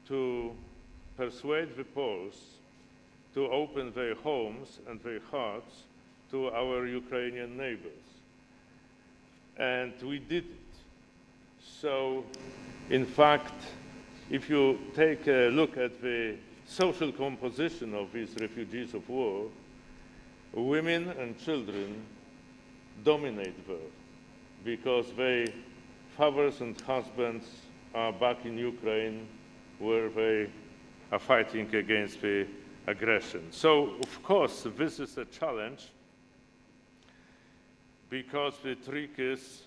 to persuade the Poles to open their homes and their hearts to our Ukrainian neighbors. And we did it. So, in fact, if you take a look at the social composition of these refugees of war, women and children dominate there because their fathers and husbands are back in Ukraine where they are fighting against the aggression. So, of course, this is a challenge because the trick is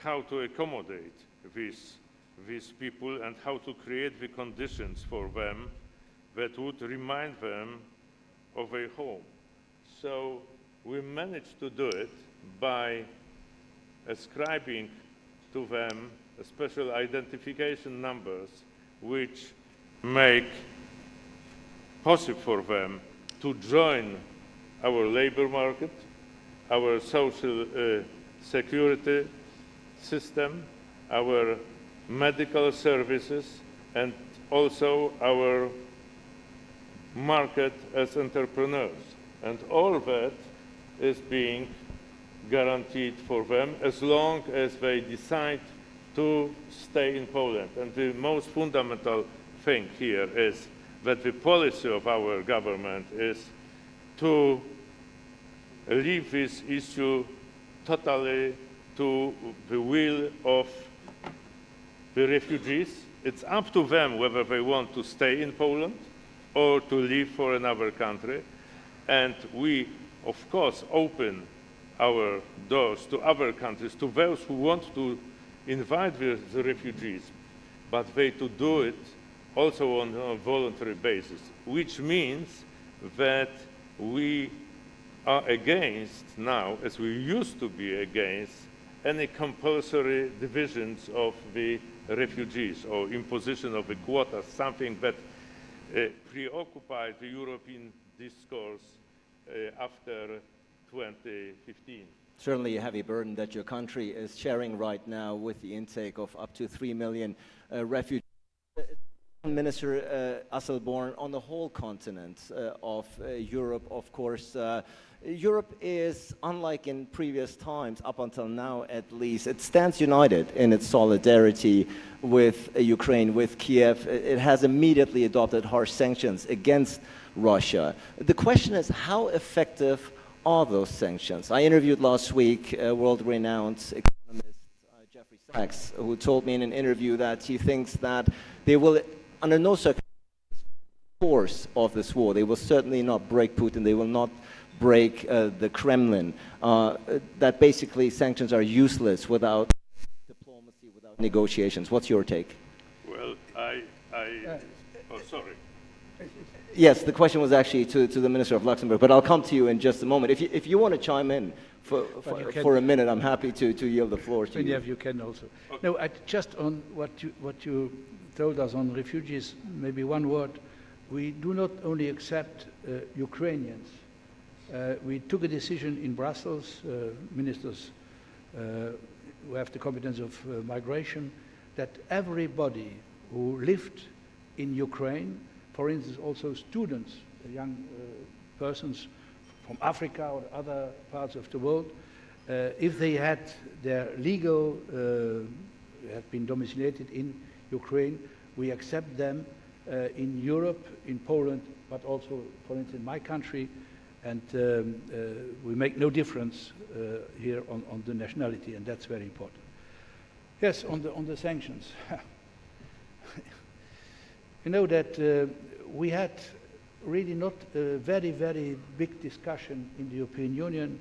how to accommodate these people and how to create the conditions for them that would remind them of their home. So we managed to do it by ascribing to them special identification numbers which make possible for them to join our labor market, our social security system, our medical services, and also our market as entrepreneurs. And all that is being guaranteed for them as long as they decide to stay in Poland. And the most fundamental thing here is that the policy of our government is to leave this issue totally to the will of the refugees. It's up to them whether they want to stay in Poland or to leave for another country. And we, of course, open our doors to other countries, to those who want to invite the refugees, but they to do it also on a voluntary basis, which means that we are against now, as we used to be against, any compulsory divisions of the refugees or imposition of a quota, something that preoccupied the European discourse after 2015. Certainly a heavy burden that your country is sharing right now with the intake of up to 3 million refugees. Minister Asselborn, on the whole continent of Europe, of course, Europe is, unlike in previous times, up until now at least, it stands united in its solidarity with Ukraine, with Kiev. It has immediately adopted harsh sanctions against Russia. The question is, how effective are those sanctions? I interviewed last week world-renowned economist Jeffrey Sachs, who told me in an interview that he thinks that they will, under no circumstances, course of this war, they will certainly not break Putin, they will not break the Kremlin, that basically sanctions are useless without diplomacy, without negotiations. What's your take? Well, oh, sorry. Yes, the question was actually to the Minister of Luxembourg, but I'll come to you in just a moment. If you want to chime in for a minute, I'm happy to yield the floor to you. Yeah, you can also. Okay. No, just on what you told us on refugees, maybe one word. We do not only accept Ukrainians. We took a decision in Brussels, ministers who have the competence of migration, that everybody who lived in Ukraine, for instance, also students, young persons from Africa or other parts of the world, if they had their legal, have been domiciliated in Ukraine, we accept them in Europe, in Poland, but also, for instance, in my country, and we make no difference here on the nationality, and that's very important. Yes, on the sanctions. You know that we had really not a very, very big discussion in the European Union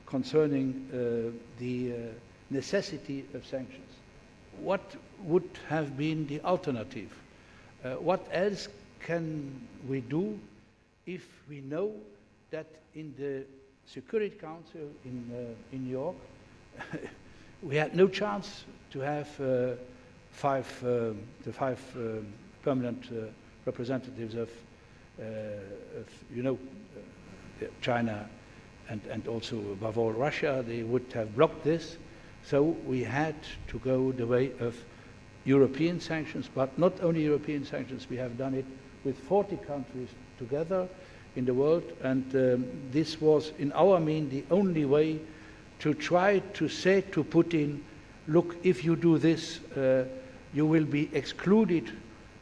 concerning the necessity of sanctions. What would have been the alternative? What else can we do if we know that in the Security Council in New York we had no chance to have the five permanent representatives of China and also above all Russia. They would have blocked this, so we had to go the way of European sanctions, but not only European sanctions, we have done it with 40 countries together in the world, and this was, in our mean, the only way to try to say to Putin, look, if you do this, you will be excluded,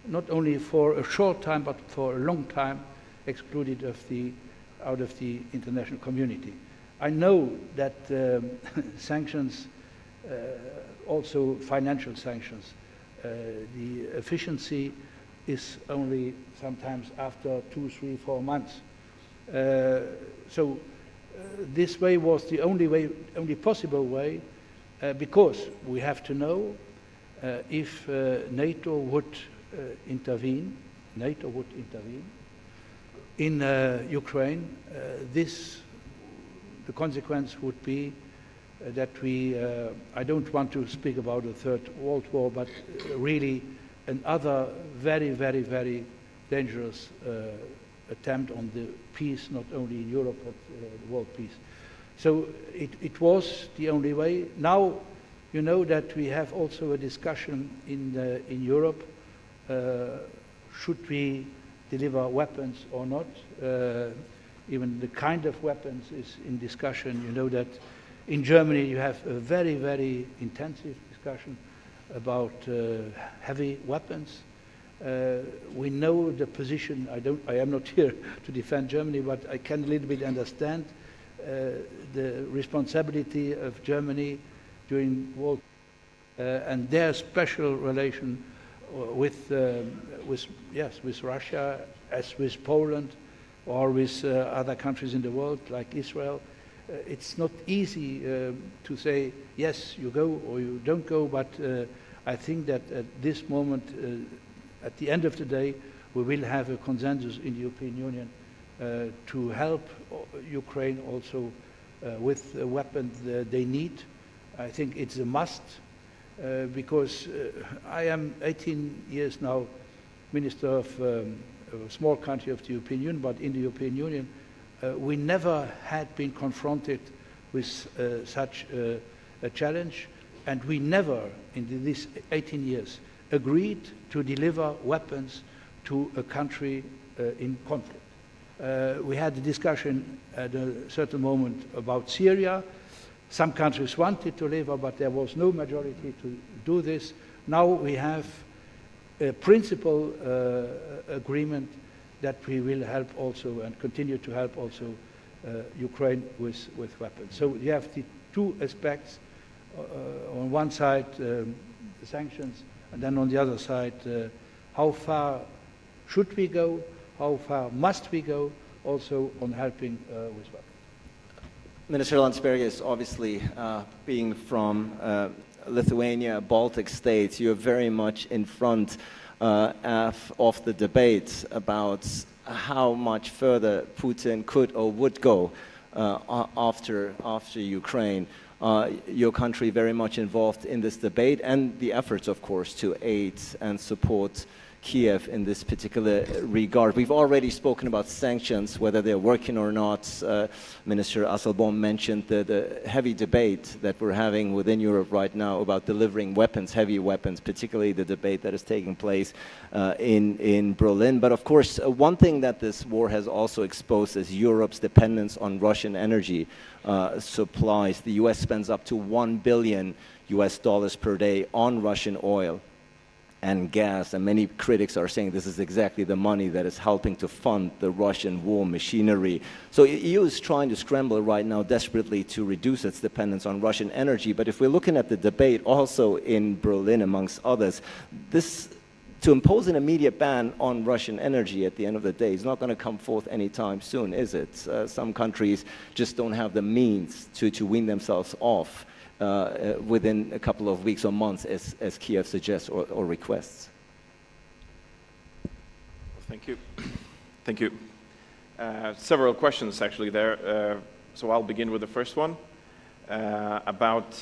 not only for a short time, but for a long time, excluded out of the international community. I know that sanctions, also financial sanctions, the efficiency is only sometimes after 2, 3, 4 months. This way was the only possible way, because we have to know if NATO would intervene in Ukraine, the consequence would be that I don't want to speak about a third world war, but really another very, very, very dangerous attempt on the peace, not only in Europe, but the world peace. So it was the only way. Now, you know that we have also a discussion in Europe, should we deliver weapons or not? Even the kind of weapons is in discussion. You know that in Germany you have a very, very intensive discussion about heavy weapons. We know the position. I am not here to defend Germany, but I can a little bit understand the responsibility of Germany during World and their special relation with Russia, as with Poland, or with other countries in the world like Israel. It's not easy to say yes, you go or you don't go, but I think that at this moment, at the end of the day, we will have a consensus in the European Union to help Ukraine also with the weapons they need. I think it's a must, because I am 18 years now Minister of a small country of the European Union, but in the European Union, we never had been confronted with such a challenge, and we never, in these 18 years, agreed to deliver weapons to a country in conflict. We had a discussion at a certain moment about Syria. Some countries wanted to deliver, but there was no majority to do this. Now we have a principal agreement that we will help also and continue to help also Ukraine with weapons. So you have the two aspects. On one side, the sanctions, and then on the other side, how far should we go, how far must we go, also on helping with weapons. Minister Landsbergis, obviously being from Lithuania, Baltic states, you're very much in front of the debate about how much further Putin could or would go after Ukraine. Your country very much involved in this debate and the efforts, of course, to aid and support Kiev in this particular regard. We've already spoken about sanctions, whether they're working or not. Minister Asselborn mentioned the heavy debate that we're having within Europe right now about delivering weapons, heavy weapons, particularly the debate that is taking place in Berlin. But of course, one thing that this war has also exposed is Europe's dependence on Russian energy supplies. The US spends up to $1 billion per day on Russian oil and gas, and many critics are saying this is exactly the money that is helping to fund the Russian war machinery. So EU is trying to scramble right now desperately to reduce its dependence on Russian energy. But if we're looking at the debate also in Berlin, amongst others, to impose an immediate ban on Russian energy at the end of the day is not going to come forth anytime soon, is it? Some countries just don't have the means to wean themselves off within a couple of weeks or months, as Kiev suggests or requests. Thank you. Thank you. Several questions actually there. So I'll begin with the first one about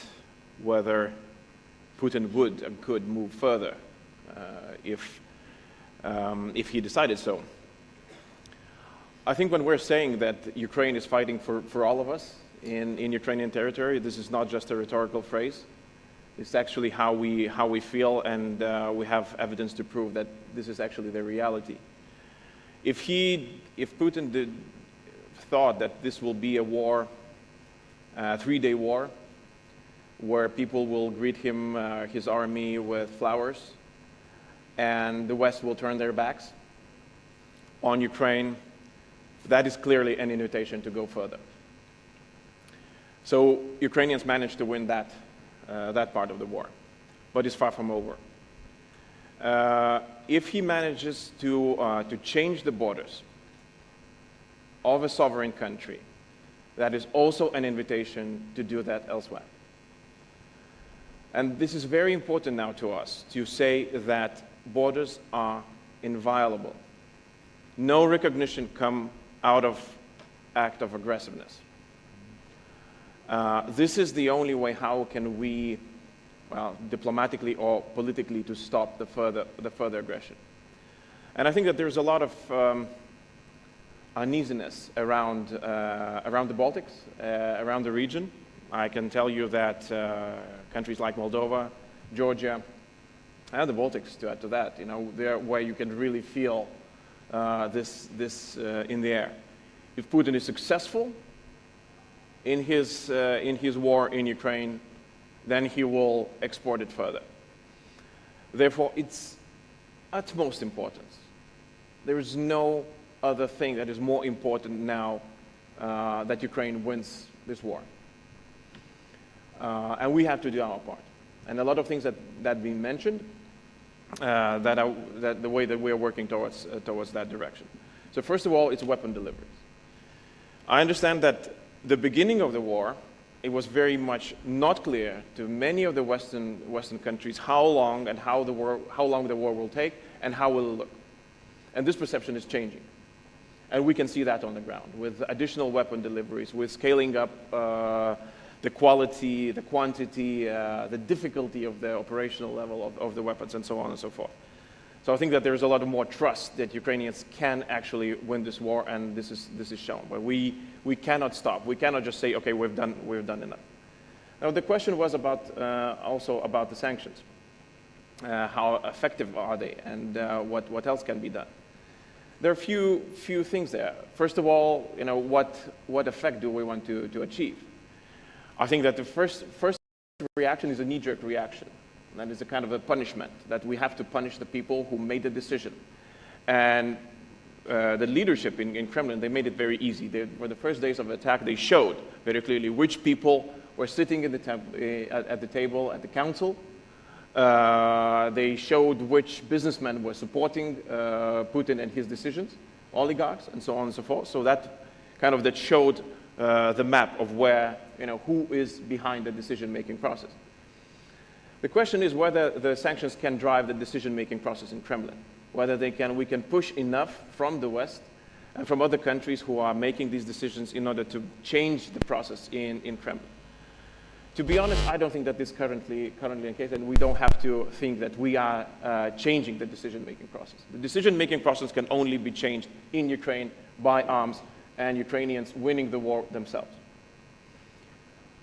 whether Putin would and could move further if he decided so. I think when we're saying that Ukraine is fighting for all of us in Ukrainian territory, this is not just a rhetorical phrase. It's actually how we feel, and we have evidence to prove that this is actually the reality. If Putin thought that this will be a war, a 3-day war, where people will greet him, his army, with flowers, and the West will turn their backs on Ukraine, that is clearly an invitation to go further. So Ukrainians managed to win that part of the war, but it's far from over. If he manages to change the borders of a sovereign country, that is also an invitation to do that elsewhere. And this is very important now to us, to say that borders are inviolable. No recognition come out of act of aggressiveness. This is the only way how can we, well, diplomatically or politically, to stop the further aggression. And I think that there's a lot of uneasiness around the Baltics, around the region. I can tell you that countries like Moldova, Georgia, and the Baltics, to add to that, you know, they're where you can really feel this in the air. If Putin is successful in his war in Ukraine, then he will export it further. Therefore, it's utmost importance. There is no other thing that is more important now that Ukraine wins this war. And we have to do our part. And a lot of things that we mentioned, that the way that we are working towards that direction. So first of all, it's weapon deliveries. I understand that the beginning of the war, it was very much not clear to many of the Western countries how long the war will take and how will it look. And this perception is changing. And we can see that on the ground with additional weapon deliveries, with scaling up the quality, the quantity, the difficulty of the operational level of the weapons, and so on and so forth. So I think that there is a lot of more trust that Ukrainians can actually win this war, and this is shown. But we cannot stop. We cannot just say, okay, we've done enough. Now the question was about also about the sanctions. How effective are they, and what else can be done? There are few things there. First of all, you know, what effect do we want to achieve? I think that the first reaction is a knee-jerk reaction. That is a kind of a punishment, that we have to punish the people who made the decision. And the leadership in Kremlin, they made it very easy. For the first days of the attack, they showed very clearly which people were sitting at the table at the council. They showed which businessmen were supporting Putin and his decisions, oligarchs, and so on and so forth. So that showed the map of where, you know, who is behind the decision-making process. The question is whether the sanctions can drive the decision-making process in Kremlin, whether we can push enough from the West and from other countries who are making these decisions in order to change the process in Kremlin. To be honest, I don't think that this currently the case, and we don't have to think that we are changing the decision-making process. The decision-making process can only be changed in Ukraine by arms and Ukrainians winning the war themselves.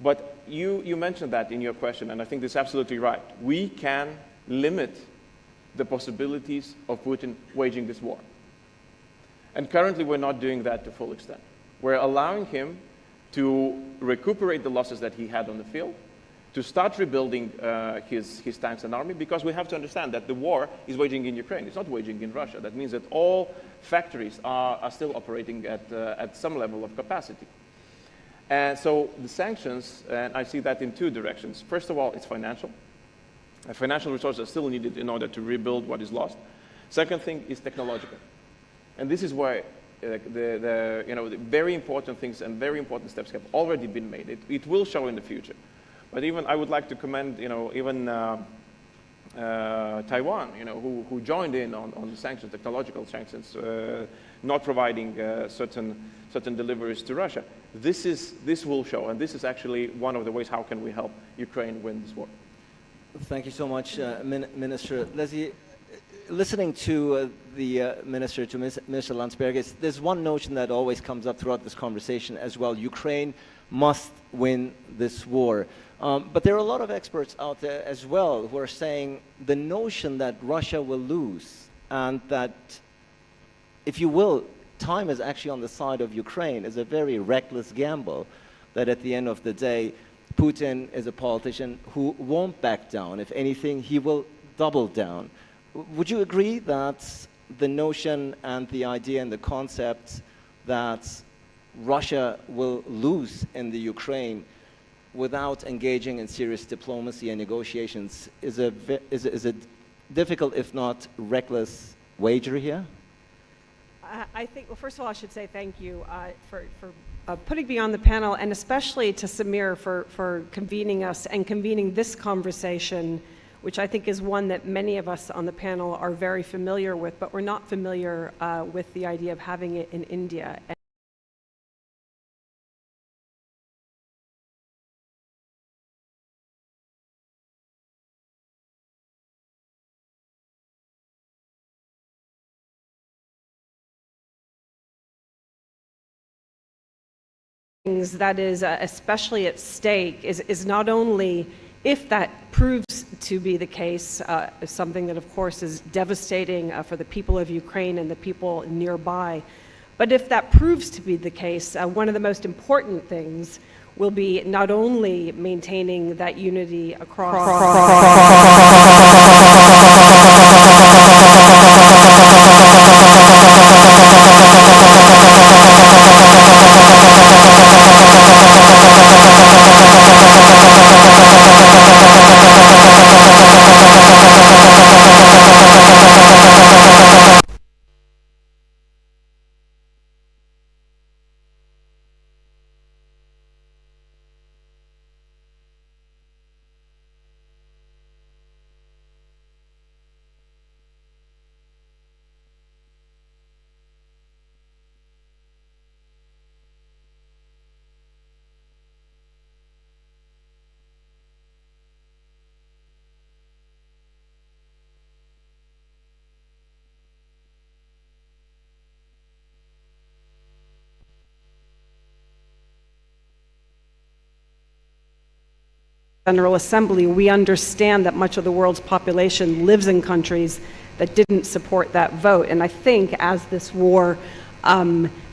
But you mentioned that in your question, and I think this is absolutely right. We can limit the possibilities of Putin waging this war. And currently we're not doing that to full extent. We're allowing him to recuperate the losses that he had on the field, to start rebuilding his tanks and army, because we have to understand that the war is waging in Ukraine. It's not waging in Russia. That means that all factories are still operating at some level of capacity. And so the sanctions, and I see that in two directions. First of all, it's financial. Financial resources are still needed in order to rebuild what is lost. Second thing is technological. And this is where the very important things and very important steps have already been made. It will show in the future. But even I would like to commend, Taiwan, who joined in on the sanctions, technological sanctions, not providing certain deliveries to Russia. This will show, and this is actually one of the ways how can we help Ukraine win this war. Thank you so much, Minister. Leslie, listening to Minister Landsbergis, there's one notion that always comes up throughout this conversation as well. Ukraine must win this war. But there are a lot of experts out there as well who are saying the notion that Russia will lose and that, if you will, time is actually on the side of Ukraine is a very reckless gamble, that at the end of the day, Putin is a politician who won't back down. If anything, he will double down. Would you agree that the notion and the idea and the concept that Russia will lose in the Ukraine without engaging in serious diplomacy and negotiations is a difficult, if not reckless, wager here? I think, well, first of all, I should say thank you for putting me on the panel, and especially to Samir for convening us and convening this conversation, which I think is one that many of us on the panel are very familiar with, but we're not familiar with the idea of having it in India. That is especially at stake is not only, if that proves to be the case, something that of course is devastating for the people of Ukraine and the people nearby, but if that proves to be the case, one of the most important things will be not only maintaining that unity across General Assembly, we understand that much of the world's population lives in countries that didn't support that vote. And I think as this war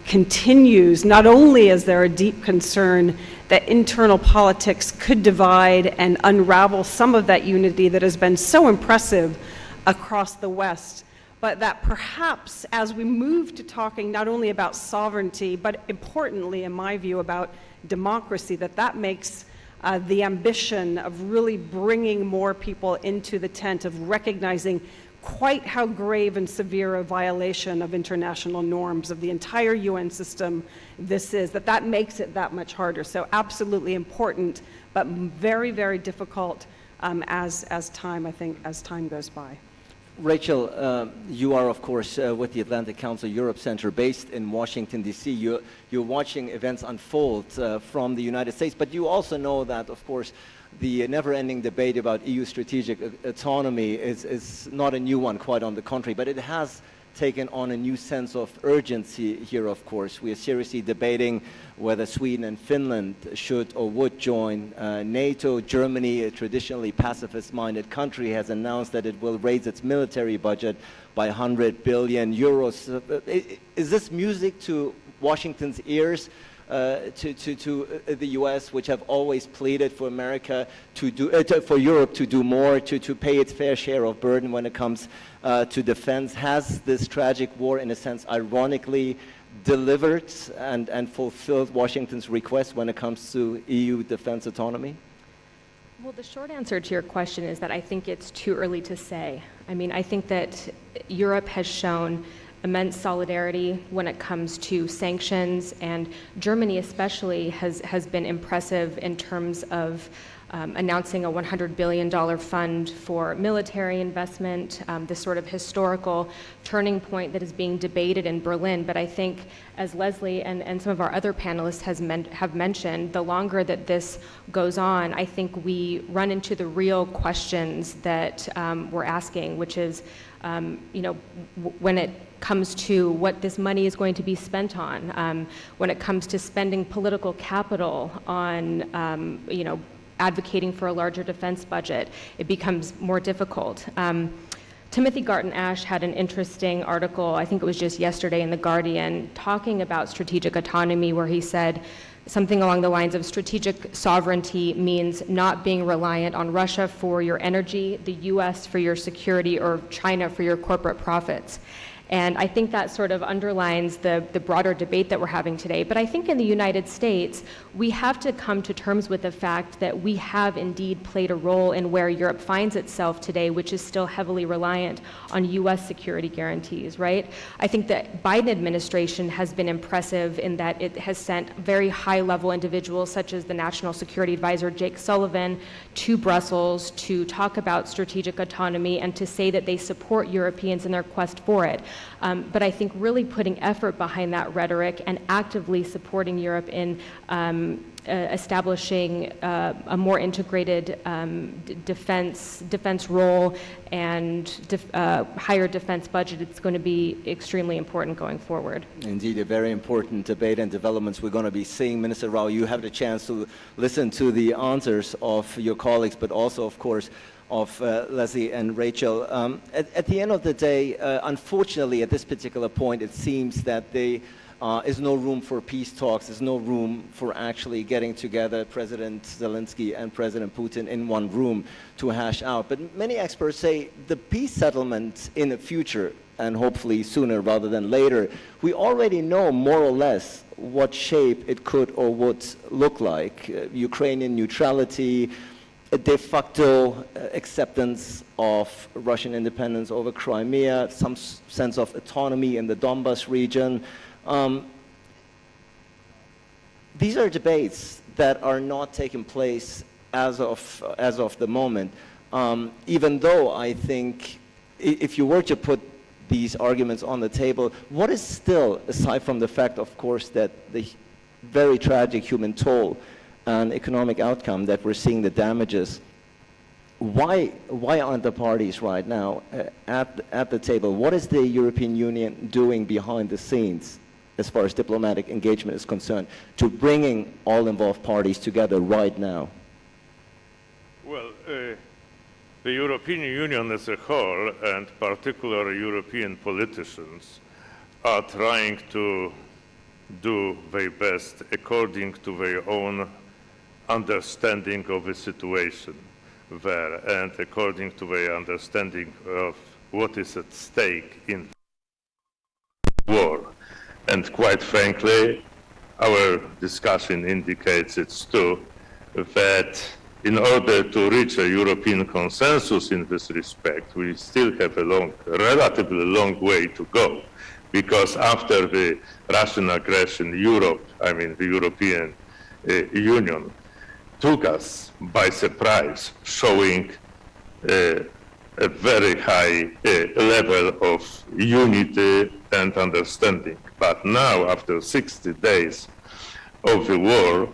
continues, not only is there a deep concern that internal politics could divide and unravel some of that unity that has been so impressive across the West, but that perhaps as we move to talking not only about sovereignty, but importantly, in my view, about democracy, that makes the ambition of really bringing more people into the tent, of recognizing quite how grave and severe a violation of international norms of the entire UN system this is, that makes it that much harder. So absolutely important, but very, very difficult as time goes by. Rachel, you are, of course, with the Atlantic Council Europe Center based in Washington, D.C. You're watching events unfold from the United States, but you also know that, of course, the never-ending debate about EU strategic autonomy is not a new one, quite on the contrary, but it has taken on a new sense of urgency here, of course. We are seriously debating whether Sweden and Finland should or would join NATO. Germany, a traditionally pacifist-minded country, has announced that it will raise its military budget by 100 billion euros. Is this music to Washington's ears? To the U.S., which have always pleaded for America to do, for Europe to do more, to pay its fair share of burden when it comes to defense. Has this tragic war, in a sense, ironically delivered and fulfilled Washington's request when it comes to EU defense autonomy? Well, the short answer to your question is that I think it's too early to say. I mean, I think that Europe has shown immense solidarity when it comes to sanctions, and Germany especially has been impressive in terms of announcing a $100 billion fund for military investment, this sort of historical turning point that is being debated in Berlin. But I think, as Leslie and some of our other panelists have mentioned, the longer that this goes on, I think we run into the real questions that we're asking, which is, when it comes to what this money is going to be spent on, when it comes to spending political capital on, advocating for a larger defense budget, it becomes more difficult. Timothy Garton-Ash had an interesting article, I think it was just yesterday in The Guardian, talking about strategic autonomy, where he said something along the lines of strategic sovereignty means not being reliant on Russia for your energy, the US for your security, or China for your corporate profits. And I think that sort of underlines the broader debate that we're having today. But I think in the United States, we have to come to terms with the fact that we have indeed played a role in where Europe finds itself today, which is still heavily reliant on US security guarantees, right? I think the Biden administration has been impressive in that it has sent very high-level individuals, such as the National Security Advisor Jake Sullivan, to Brussels to talk about strategic autonomy and to say that they support Europeans in their quest for it. But I think really putting effort behind that rhetoric and actively supporting Europe in establishing a more integrated defense role and higher defense budget, it's going to be extremely important going forward. Indeed, a very important debate and developments we're going to be seeing. Minister Rao, you have the chance to listen to the answers of your colleagues, but also, of course, of Leslie and Rachel. At the end of the day, unfortunately, at this particular point, it seems that there is no room for peace talks. There's no room for actually getting together President Zelensky and President Putin in one room to hash out. But many experts say the peace settlement in the future, and hopefully sooner rather than later, we already know more or less what shape it could or would look like. Ukrainian neutrality, a de facto acceptance of Russian independence over Crimea, some sense of autonomy in the Donbas region. These are debates that are not taking place as of the moment. Even though I think if you were to put these arguments on the table, what is still, aside from the fact, of course, that the very tragic human toll and economic outcome that we're seeing the damages, why aren't the parties right now at the table? What is the European Union doing behind the scenes as far as diplomatic engagement is concerned to bringing all involved parties together right now? Well, the European Union as a whole, and particularly European politicians, are trying to do their best according to their own understanding of the situation there and according to their understanding of what is at stake in war. And quite frankly, our discussion indicates it's too, that in order to reach a European consensus in this respect, we still have a relatively long way to go, because after the Russian aggression, Europe, I mean the European Union, took us by surprise, showing a very high level of unity and understanding. But now, after 60 days of the war,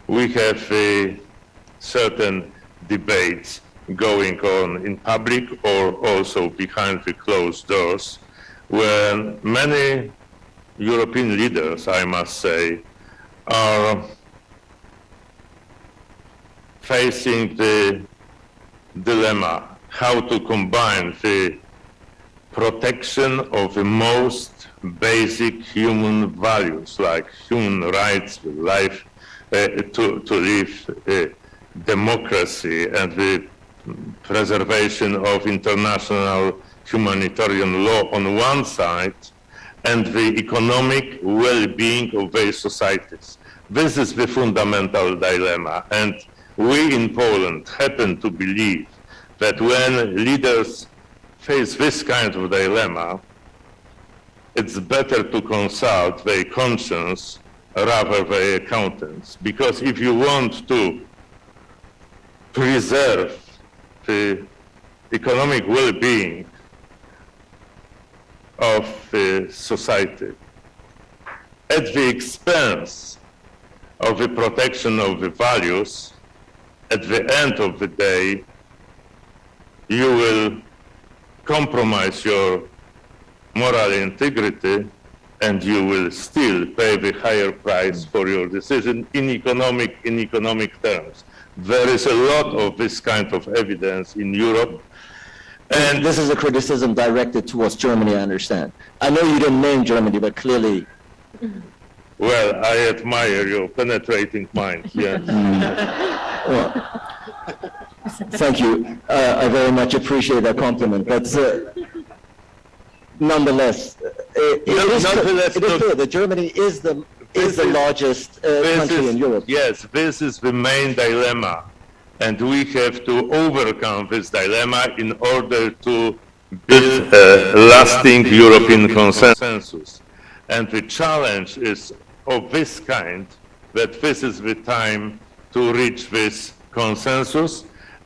we have certain debates going on in public or also behind the closed doors, where many European leaders, I must say, are facing the dilemma how to combine the protection of the most basic human values like human rights, life, to live democracy, and the preservation of international humanitarian law on one side, and the economic well-being of their societies. This is the fundamental dilemma, and we in Poland happen to believe that when leaders face this kind of dilemma, it's better to consult their conscience rather than their accountants. Because if you want to preserve the economic well-being of the society at the expense of the protection of the values, at the end of the day, you will compromise your moral integrity and you will still pay the higher price for your decision in economic terms. There is a lot of this kind of evidence in Europe. And this is a criticism directed towards Germany, I understand. I know you didn't name Germany, but clearly. Well, I admire your penetrating mind, yes. Well, thank you. I very much appreciate that compliment. But nonetheless, it is clear that Germany is the largest country in Europe. Yes, this is the main dilemma. And we have to overcome this dilemma in order to build a lasting European consensus. And the challenge is of this kind, that this is the time to reach this consensus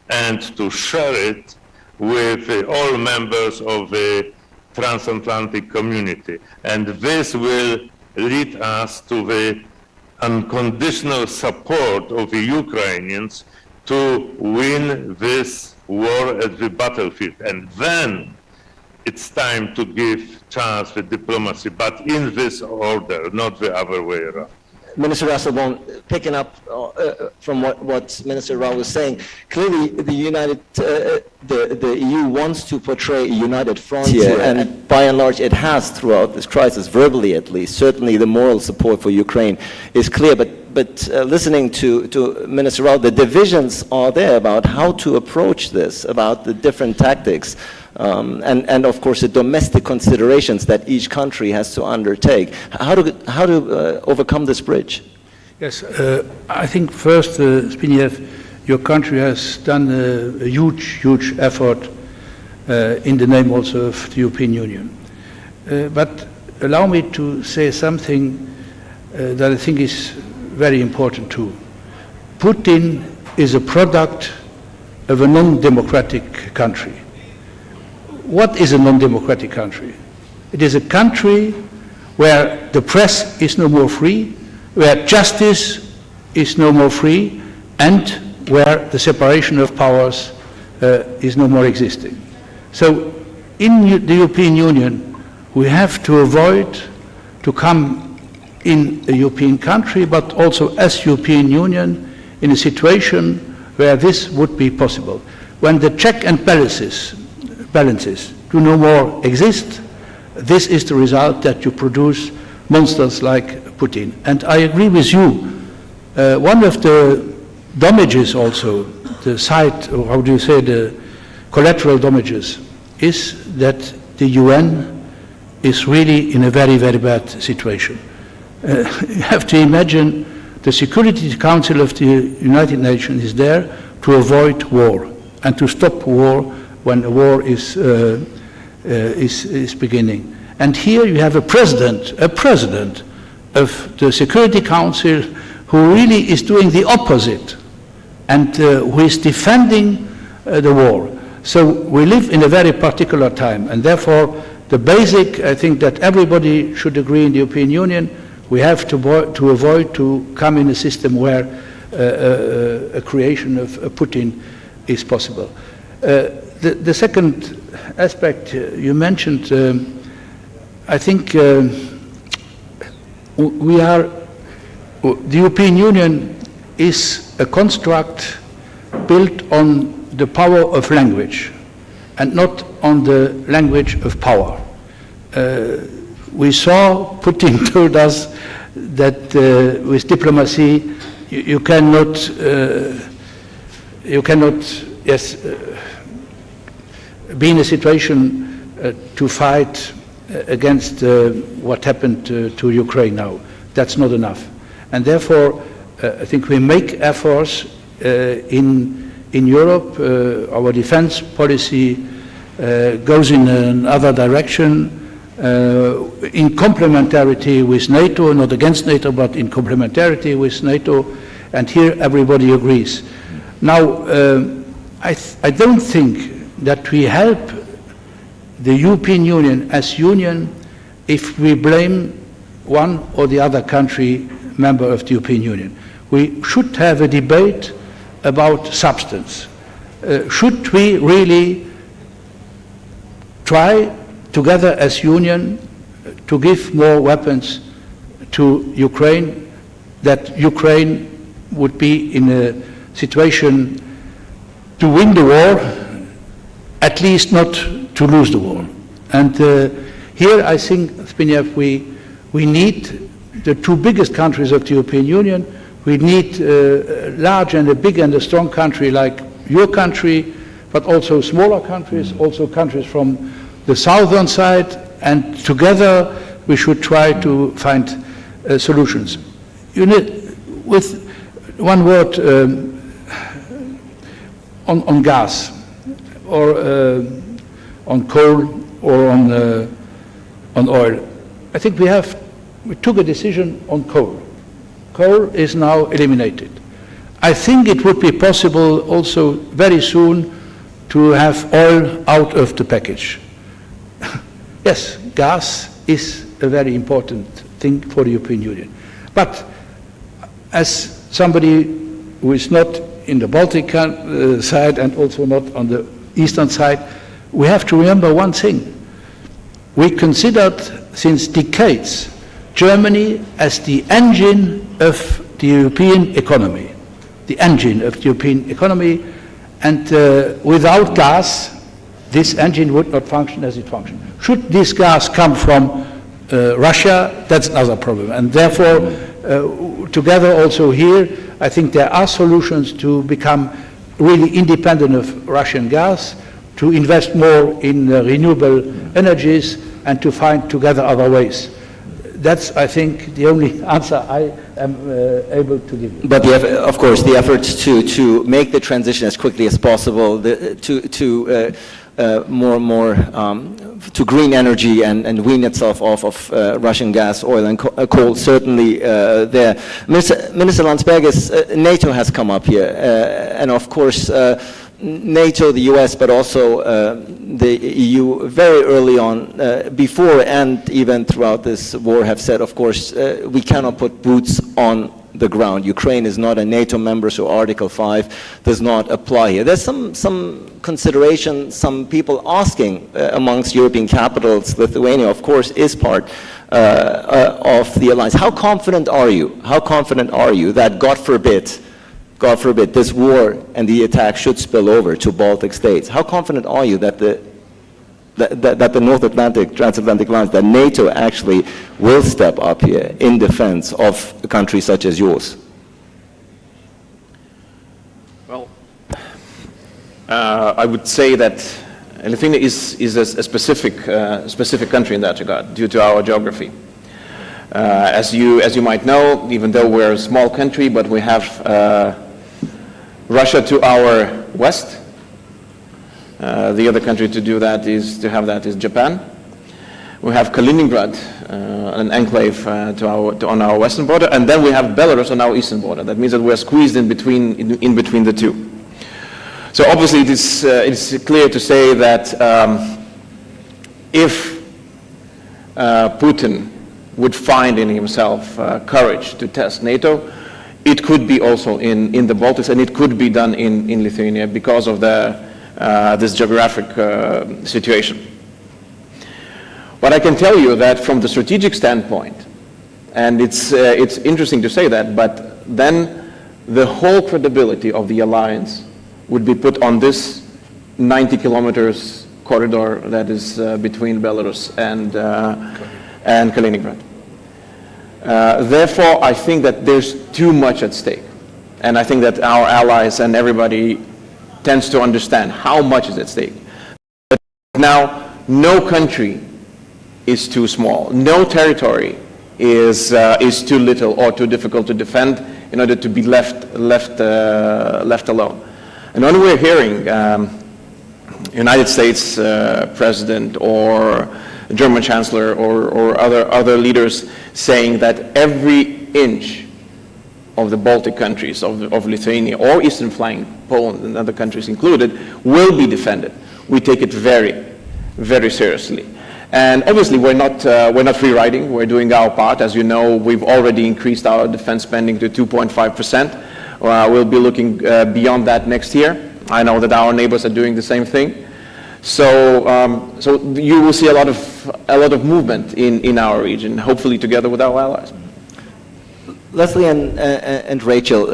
and to share it with all members of the transatlantic community. And this will lead us to the unconditional support of the Ukrainians to win this war at the battlefield. And then it's time to give chance for diplomacy, but in this order, not the other way around. Minister Rasselborn, picking up from what Minister Rao was saying, clearly the EU wants to portray a united front here, and by and large it has throughout this crisis, verbally at least. Certainly the moral support for Ukraine is clear, but listening to Minister Rao, the divisions are there about how to approach this, about the different tactics, and of course the domestic considerations that each country has to undertake. How to overcome this bridge? Yes, I think first, Zbigniew, your country has done a huge effort in the name also of the European Union. But allow me to say something that I think is very important too. Putin is a product of a non-democratic country. What is a non-democratic country? It is a country where the press is no more free, where justice is no more free, and where the separation of powers is no more existing. So in the European Union, we have to avoid to come in a European country, but also as European Union, in a situation where this would be possible. When the check and balances do no more exist, this is the result that you produce monsters like Putin. And I agree with you. One of the damages also, the side, or how do you say, the collateral damages, is that the UN is really in a very bad situation. You have to imagine the Security Council of the United Nations is there to avoid war and to stop war when a war is beginning. And here you have a president of the Security Council who really is doing the opposite and who is defending the war. So we live in a very particular time, and therefore the basic, I think that everybody should agree in the European Union, we have to avoid to come in a system where a creation of Putin is possible. The second aspect you mentioned, I think the European Union is a construct built on the power of language and not on the language of power. We saw Putin told us that with diplomacy you cannot be in a situation to fight against what happened to Ukraine now. That's not enough. And therefore, I think we make efforts in Europe. Our defense policy goes in another direction, in complementarity with NATO, not against NATO, but in complementarity with NATO, and here everybody agrees. Now, I don't think that we help the European Union as union if we blame one or the other country member of the European Union. We should have a debate about substance. Should we really try together as union to give more weapons to Ukraine, that Ukraine would be in a situation to win the war, at least not to lose the war. And here I think, Zbigniew, we need the two biggest countries of the European Union. We need a large and a big and a strong country like your country, but also smaller countries, also countries from the southern side, and together we should try to find solutions. You need, with one word on gas, or on coal, or on oil. I think we took a decision on coal. Coal is now eliminated. I think it would be possible also very soon to have oil out of the package. Yes, gas is a very important thing for the European Union. But as somebody who is not in the Baltic side and also not on the eastern side, we have to remember one thing. We considered since decades Germany as the engine of the European economy, the engine of the European economy, and without gas, this engine would not function as it functions. Should this gas come from Russia, that's another problem. And therefore, together also here, I think there are solutions to become really independent of Russian gas, to invest more in renewable energies, and to find together other ways. That's, I think, the only answer I am able to give you. But of course, the efforts to make the transition as quickly as possible, to green energy and wean itself off of Russian gas, oil, and coal, certainly there. Minister Landsbergis, NATO has come up here, and of course, NATO, the US, but also the EU, very early on, before and even throughout this war, have said, of course, we cannot put boots on the ground. Ukraine is not a NATO member, so Article 5 does not apply here. There's some consideration, some people asking amongst European capitals. Lithuania, of course, is part of the alliance. How confident are you? How confident are you that, God forbid, this war and the attack should spill over to Baltic states? How confident are you that the North Atlantic, transatlantic alliance, that NATO actually will step up here in defense of a country such as yours? Well, I would say that Lithuania is a specific country in that regard, due to our geography. As you might know, even though we're a small country, but we have Russia to our west. The other country to have that is Japan. We have Kaliningrad, an enclave on our western border, and then we have Belarus on our eastern border. That means that we're squeezed in between the two. So obviously it is clear to say that if Putin would find in himself courage to test NATO, it could be also in the Baltics, and it could be done in Lithuania because of this geographic situation. But I can tell you that from the strategic standpoint, and it's interesting to say that, but then the whole credibility of the alliance would be put on this 90 kilometers corridor that is between Belarus and Kaliningrad. Therefore, I think that there's too much at stake. And I think that our allies and everybody tends to understand how much is at stake. But now, no country is too small. No territory is too little or too difficult to defend in order to be left alone. And when we're hearing United States President or German Chancellor or other leaders saying that every inch of the Baltic countries, of Lithuania or Eastern flank, Poland and other countries included, will be defended, we take it very, very seriously. And obviously we're not free riding. We're doing our part. As you know, we've already increased our defense spending to 2.5%. We'll be looking beyond that next year. I know that our neighbors are doing the same thing. So, so you will see a lot of movement in our region, hopefully together with our allies. Leslie and Rachel,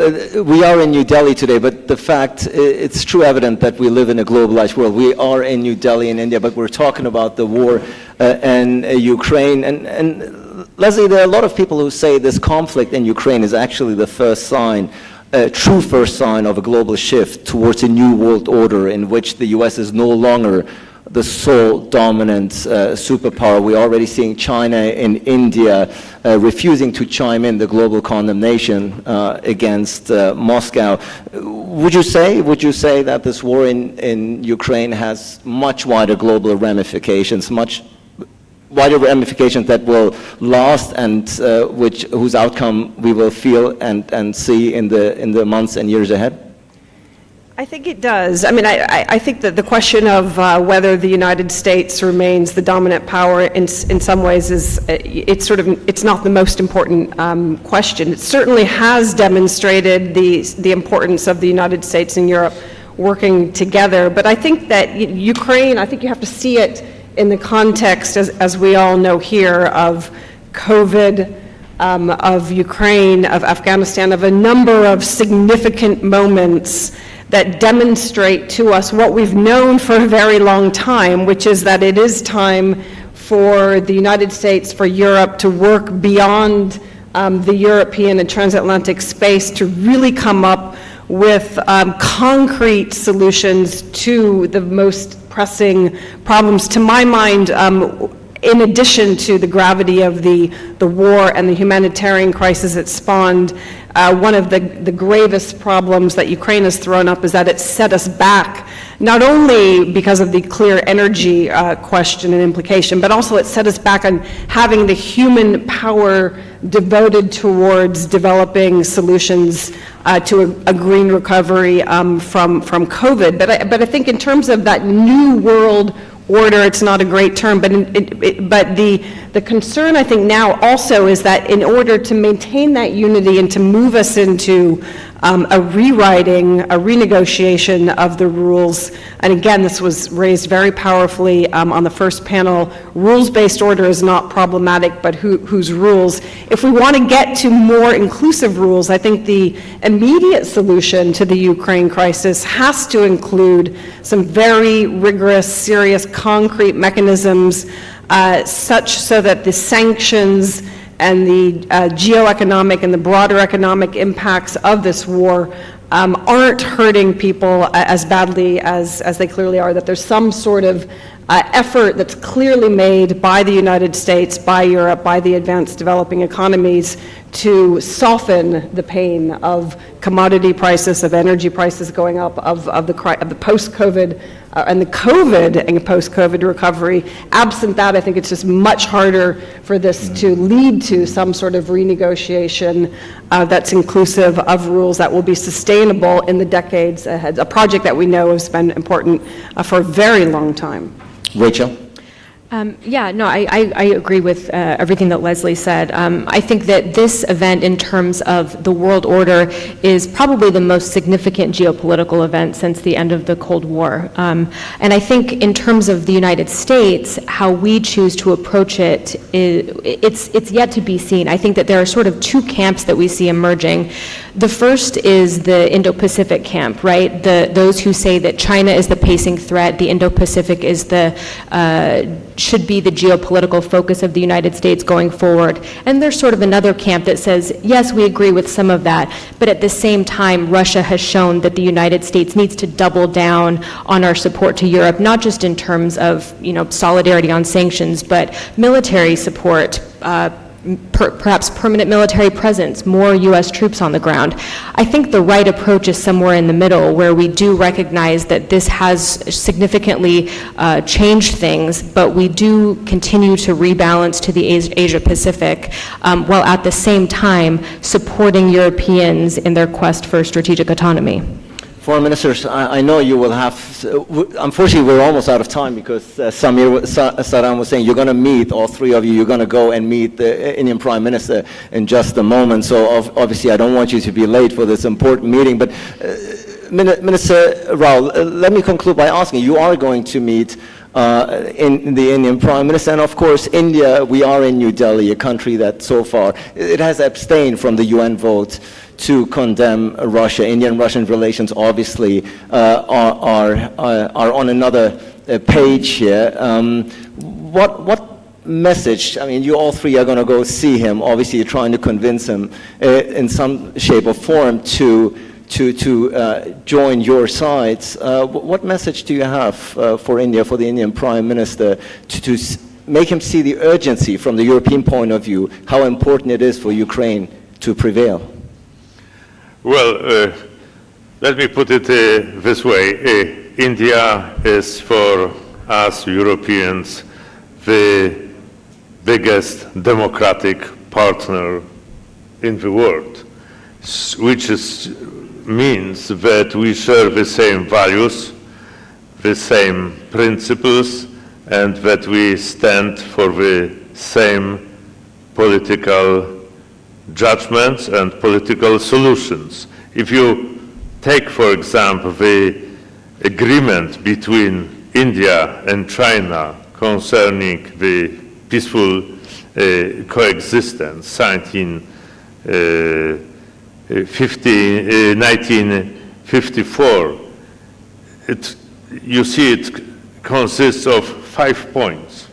we are in New Delhi today, but the fact, it's true evident that we live in a globalized world. We are in New Delhi in India, but we're talking about the war in Ukraine. And Leslie, there are a lot of people who say this conflict in Ukraine is actually the first sign, true first sign of a global shift towards a new world order in which the US is no longer the sole dominant superpower. We're already seeing China and India refusing to chime in the global condemnation against Moscow. Would you say that this war in Ukraine has much wider global ramifications, much wider ramifications that will last and whose outcome we will feel and see in the months and years ahead? I think it does. I mean, I think that the question of whether the United States remains the dominant power in some ways is, it's not the most important question. It certainly has demonstrated the importance of the United States and Europe working together. But I think that Ukraine, I think you have to see it in the context, as we all know here, of COVID, of Ukraine, of Afghanistan, of a number of significant moments that demonstrate to us what we've known for a very long time, which is that it is time for the United States, for Europe to work beyond the European and transatlantic space to really come up with concrete solutions to the most pressing problems. To my mind, in addition to the gravity of the war and the humanitarian crisis it spawned, one of the gravest problems that Ukraine has thrown up is that it's set us back, not only because of the clear energy question and implication, but also it set us back on having the human power devoted towards developing solutions to a green recovery from COVID. But I think in terms of that new world order, it's not a great term, but the concern I think now also is that in order to maintain that unity and to move us into a rewriting, a renegotiation of the rules, and again, this was raised very powerfully on the first panel, rules-based order is not problematic, but whose rules? If we want to get to more inclusive rules, I think the immediate solution to the Ukraine crisis has to include some very rigorous, serious, concrete mechanisms such so that the sanctions and the geoeconomic and the broader economic impacts of this war aren't hurting people as badly as they clearly are, that there's some sort of effort that's clearly made by the United States, by Europe, by the advanced developing economies to soften the pain of commodity prices, of energy prices going up, of the post-COVID and the COVID and post-COVID recovery. Absent that, I think it's just much harder for this to lead to some sort of renegotiation that's inclusive of rules that will be sustainable in the decades ahead, a project that we know has been important for a very long time. Rachel? Yeah, no, I agree with everything that Leslie said. I think that this event in terms of the world order is probably the most significant geopolitical event since the end of the Cold War. And I think in terms of the United States, how we choose to approach it, it's yet to be seen. I think that there are sort of two camps that we see emerging. The first is the Indo-Pacific camp, right? Those who say that China is the pacing threat, the Indo-Pacific is should be the geopolitical focus of the United States going forward. And there's sort of another camp that says, yes, we agree with some of that, but at the same time, Russia has shown that the United States needs to double down on our support to Europe, not just in terms of, solidarity on sanctions, but military support, perhaps permanent military presence, more U.S. troops on the ground. I think the right approach is somewhere in the middle, where we do recognize that this has significantly changed things, but we do continue to rebalance to the Asia-Pacific, while at the same time supporting Europeans in their quest for strategic autonomy. Foreign ministers, I know you will have, unfortunately we're almost out of time because Saddam was saying you're going to meet, all three of you, you're going to go and meet the Indian Prime Minister in just a moment. So obviously I don't want you to be late for this important meeting. But Minister Rao, let me conclude by asking, you are going to meet in the Indian Prime Minister. And of course, India, we are in New Delhi, a country that so far, it has abstained from the UN vote to condemn Russia. Indian-Russian relations obviously are on another page here. What message, I mean, you all three are going to go see him. Obviously, you're trying to convince him in some shape or form to join your sides. What message do you have for India, for the Indian Prime Minister, to make him see the urgency from the European point of view, how important it is for Ukraine to prevail? Well, let me put it this way. India is for us Europeans the biggest democratic partner in the world, which means that we share the same values, the same principles, and that we stand for the same political judgments and political solutions. If you take, for example, the agreement between India and China concerning the peaceful coexistence signed in 1954, you see it consists of 5 points.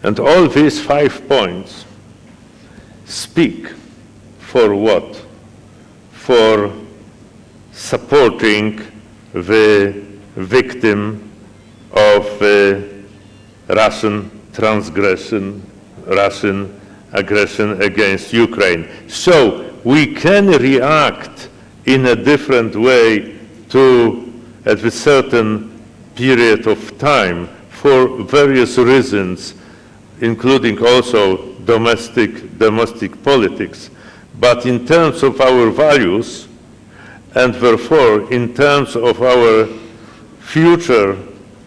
And all these 5 points speak for what? For supporting the victim of Russian transgression, Russian aggression against Ukraine. So we can react in a different way to at a certain period of time for various reasons, including also domestic politics. But in terms of our values, and therefore in terms of our future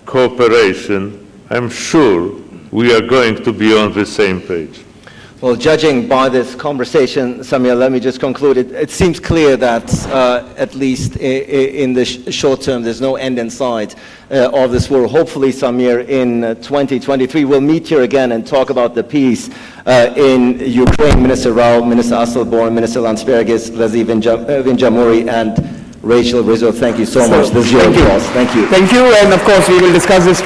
cooperation, I'm sure we are going to be on the same page. Well, judging by this conversation, Samir, let me just conclude. It seems clear that, at least in the short term, there's no end in sight of this war. Hopefully, Samir, in 2023, we'll meet here again and talk about the peace in Ukraine. Minister Rao, Minister Asselborn, Minister Landsbergis, Leslie Vinjamuri, and Rachel Rizzo, thank you so much. This is your applause. Thank you. Thank you, and of course, we will discuss this further.